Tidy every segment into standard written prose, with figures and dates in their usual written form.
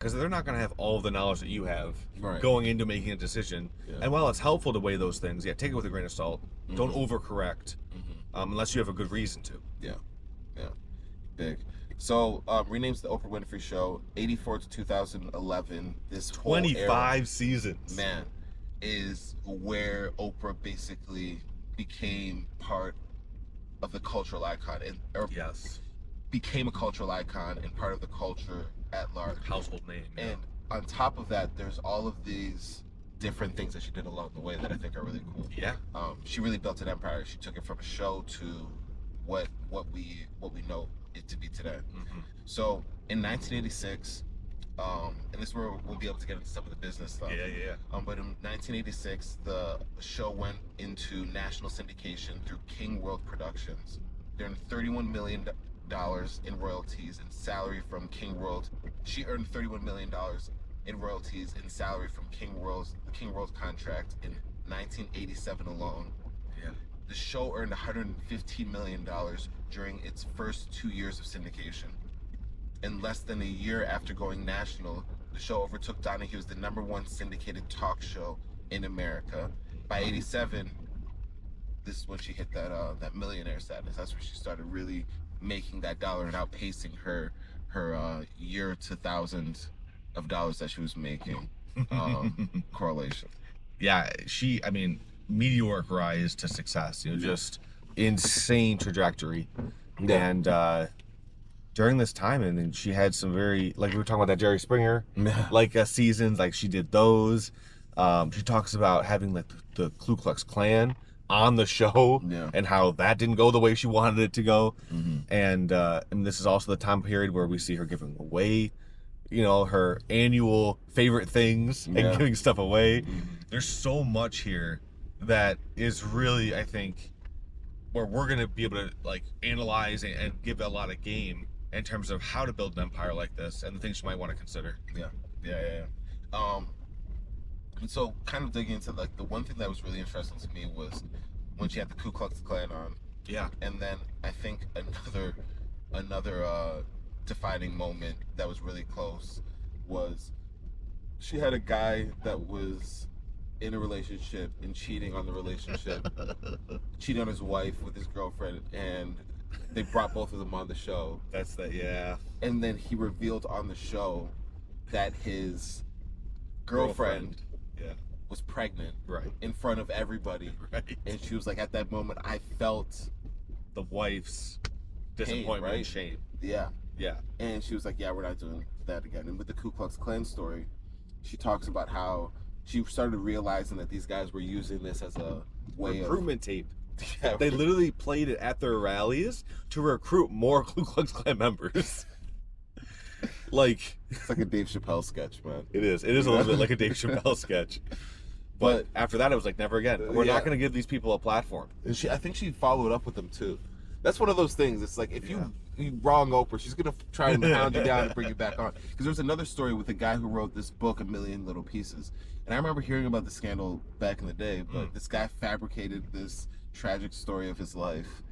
because they're not going to have all of the knowledge that you have Right. going into making a decision. Yeah. And while it's helpful to weigh those things, yeah, take it with a grain of salt. Don't overcorrect unless you have a good reason to. Yeah. Yeah. Big. So, renames the Oprah Winfrey Show, 84 to 2011. This whole 25 era, seasons. man, is where Oprah basically became part of the cultural icon, or Yes. became a cultural icon and part of the culture at large. Household name. Yeah. And on top of that, there's all of these different things that she did along the way that I think are really cool. Yeah. She really built an empire. She took it from a show to what we know it to be today. So in 1986, and this is where we'll be able to get into some of the business stuff. Yeah. But in 1986, the show went into national syndication through King World Productions. They earned $31 million in royalties and salary from King World. She earned $31 million in royalties and salary from King World's contract in 1987 alone. Yeah. The show earned $115 million during its first 2 years of syndication. In less than a year after going national, the show overtook Donahue as the #1 syndicated talk show in America. By 87, this is when she hit that millionaire status. That's when she started really making that dollar and outpacing her year to thousands of dollars that she was making. Correlation. Yeah, meteoric rise to success, just insane trajectory. Yeah. And during this time, and then she had some very, like we were talking about that Jerry Springer, seasons, like she did those. She talks about having like the Ku Klux Klan on the show, and how that didn't go the way she wanted it to go. And this is also the time period where we see her giving away, her annual favorite things and giving stuff away. There's so much here that is really, I think, where we're going to be able to like analyze and give a lot of game in terms of how to build an empire like this and the things you might want to consider. Yeah. And so kind of digging into like the one thing that was really interesting to me was when she had the Ku Klux Klan on. Yeah. And then I think another defining moment that was really close was she had a guy that was in a relationship and cheating on the relationship, cheating on his wife with his girlfriend, and they brought both of them on the show. Yeah. And then he revealed on the show that his girlfriend was pregnant, right, in front of everybody, right. And she was like, at that moment, I felt the wife's disappointment, right? And shame. Yeah. And she was like, yeah, we're not doing that again. And with the Ku Klux Klan story, she talks about how she started realizing that these guys were using this as a way recruitment tape. Yeah, they literally played it at their rallies to recruit more Ku Klux Klan members. Like, it's like a Dave Chappelle sketch, man. It is a little bit like a Dave Chappelle sketch. But after that, it was like, never again. We're not going to give these people a platform. And I think she followed up with them too. That's one of those things. It's like, if you wrong Oprah, she's going to try and hound you down and bring you back on. Because there's another story with a guy who wrote this book, A Million Little Pieces. And I remember hearing about the scandal back in the day, but this guy fabricated this tragic story of his life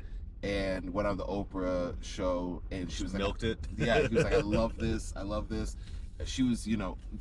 and went on the Oprah show, and she was like, milked it. Yeah, he was like, I love this. She was,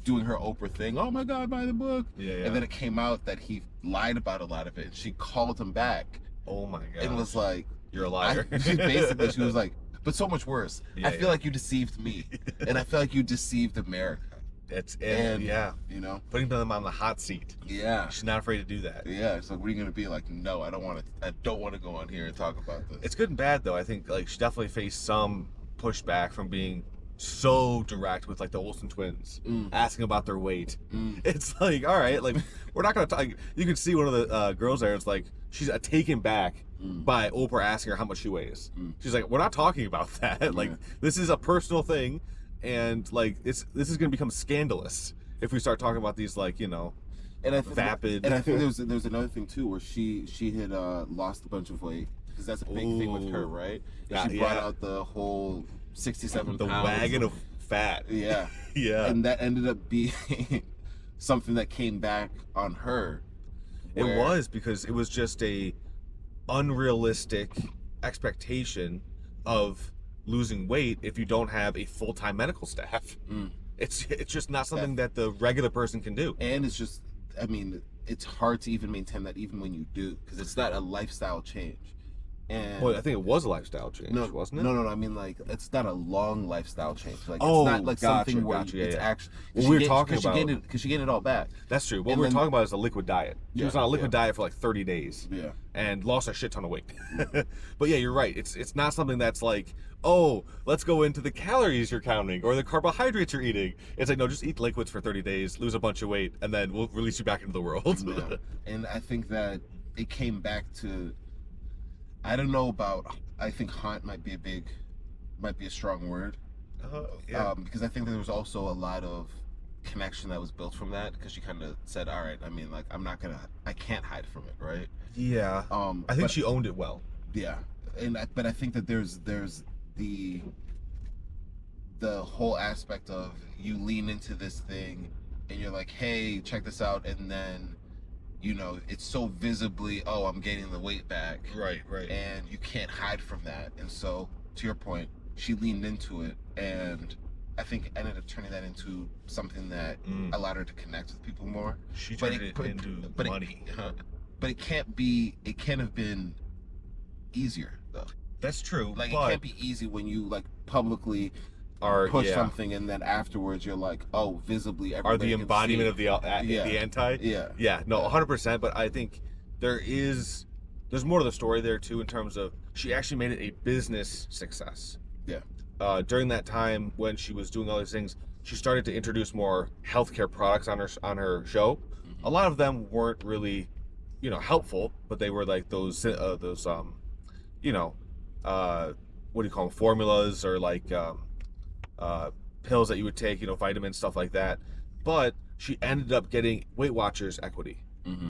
doing her Oprah thing. Oh my God, buy the book. Yeah. And then it came out that he lied about a lot of it. She called him back. Oh my God. And was like, you're a liar. She was like, but so much worse. I feel like you deceived me, and I feel like you deceived America. Putting them on the hot seat. Yeah. She's not afraid to do that. Yeah. It's like, what are you gonna be like? No, I don't want to go on here and talk about this. It's good and bad though. I think like she definitely faced some pushback from being so direct with like the Olsen twins, asking about their weight. It's like, all right, like we're not gonna talk. You can see one of the girls there. It's like she's taken back by Oprah asking her how much she weighs. She's like, we're not talking about that. Like this is a personal thing, and like this is gonna become scandalous if we start talking about these vapid. And I think there's another thing too where she had lost a bunch of weight, because that's a big thing with her, right? And she brought out the whole 67 the pounds. wagon of fat. Yeah. And that ended up being something that came back on her. It was, because it was just a unrealistic expectation of losing weight if you don't have a full-time medical staff. It's just not something that the regular person can do. And it's just, I mean, it's hard to even maintain that even when you do, because it's not a lifestyle change. And Well, I think it was a lifestyle change, no, wasn't it? no. I mean, like, it's not a long lifestyle change. Like, Oh, it's not like gotcha, something where gotcha, it's yeah. actually. Well, we were talking about because she gained it all back. That's true. What And we were then- talking about is a liquid diet. She was on a liquid yeah. diet for like 30 days. Yeah. And lost a shit ton of weight. But yeah, you're right. It's not something that's like, oh, let's go into the calories you're counting or the carbohydrates you're eating. It's like, no, just eat liquids for 30 days, lose a bunch of weight, and then we'll release you back into the world. Yeah. And I think that it came back to, I don't know about, I think haunt might be a strong word. Yeah. Because I think that there was also a lot of connection that was built from that, because she kind of said, all right, I mean, like, I can't hide from it, right? Yeah. I think but- she owned it well. Yeah. But I think that there's the whole aspect of you lean into this thing and you're like, hey, check this out, and then, you know, it's so visibly, oh, I'm gaining the weight back, Right. and you can't hide from that. And so, to your point, she leaned into it, and I think ended up turning that into something that allowed her to connect with people more. She turned it into money. But it can't have been easier though. That's true. Like, but it can't be easy when you like publicly are push yeah, something, and then afterwards you're like, oh, visibly are everybody the can embodiment see. of the anti. Yeah. No, 100%. But I think there's more to the story there too, in terms of she actually made it a business success. Yeah. During that time when she was doing all these things, she started to introduce more healthcare products on her show. Mm-hmm. A lot of them weren't really, helpful, but they were like those what do you call them, formulas, or like pills that you would take, vitamins, stuff like that. But she ended up getting Weight Watchers equity. Mm-hmm.